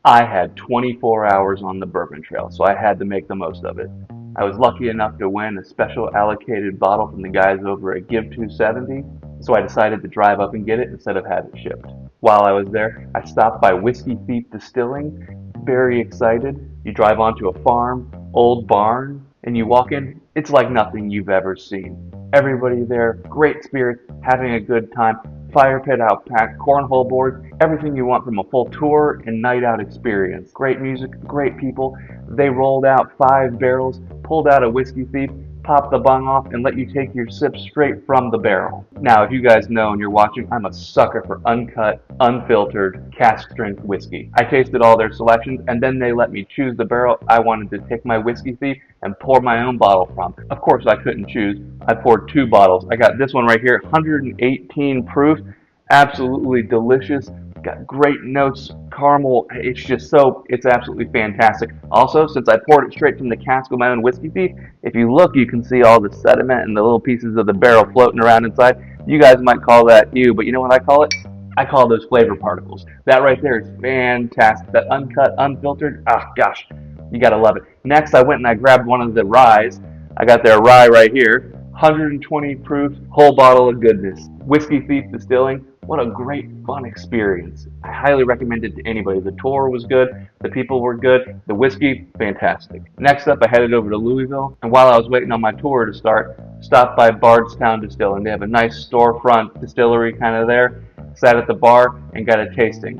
I had 24 hours on the Bourbon Trail, so I had to make the most of it. I was lucky enough to win a special allocated bottle from the guys over at Give270, so I decided to drive up and get it instead of have it shipped. While I was there, I stopped by Whiskey Thief Distilling, very excited. You drive onto a farm, old barn, and you walk in. It's like nothing you've ever seen. Everybody there, great spirits, having a good time. Fire pit out packed, cornhole boards, everything you want from a full tour and night out experience. Great music, great people. They rolled out 5 barrels, pulled out a whiskey thief, popped the bung off, and let you take your sip straight from the barrel. Now, if you guys know and you're watching, I'm a sucker for uncut, unfiltered, cask strength whiskey. I tasted all their selections, and then they let me choose the barrel I wanted to take my whiskey thief and pour my own bottle from. Of course, I couldn't choose. I poured 2 bottles. I got this one right here, 118 proof, absolutely delicious. Got great notes, caramel. It's absolutely fantastic. Also, since I poured it straight from the cask of my own whiskey thief, if you look, you can see all the sediment and the little pieces of the barrel floating around inside. You guys might call that you, but you know what I call it? I call those flavor particles. That right there is fantastic. That uncut, unfiltered, ah, gosh, you gotta love it. Next, I went and I grabbed one of the ryes. I got their rye right here, 120 proof, whole bottle of goodness. Whiskey Thief Distilling. What a great, fun experience. I highly recommend it to anybody. The tour was good, the people were good, the whiskey, fantastic. Next up, I headed over to Louisville, and while I was waiting on my tour to start, stopped by Bardstown Distilling. They have a nice storefront distillery kind of there. Sat at the bar and got a tasting.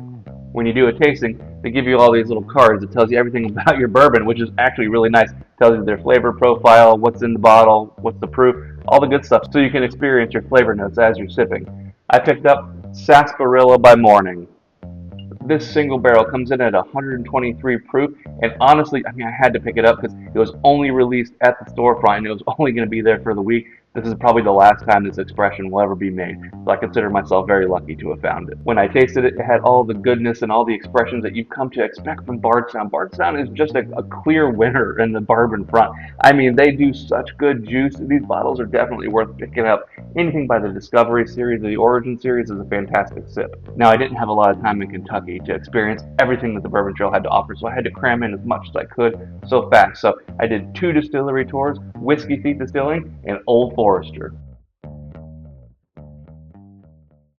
When you do a tasting, they give you all these little cards that tells you everything about your bourbon, which is actually really nice. It tells you their flavor profile, what's in the bottle, what's the proof, all the good stuff, so you can experience your flavor notes as you're sipping. I picked up Sarsaparilla by Morning. This single barrel comes in at 123 proof, and honestly, I mean, I had to pick it up because it was only released at the storefront and it was only going to be there for the week. This is probably the last time this expression will ever be made, so I consider myself very lucky to have found it. When I tasted it, it had all the goodness and all the expressions that you've come to expect from Bardstown. Bardstown is just a clear winner in the bourbon front. I mean, they do such good juice. These bottles are definitely worth picking up. Anything by the Discovery series or the Origin series is a fantastic sip. Now, I didn't have a lot of time in Kentucky to experience everything that the Bourbon Trail had to offer, so I had to cram in as much as I could so fast. So I did 2 distillery tours, Whiskey Thief Distilling and Old Forester.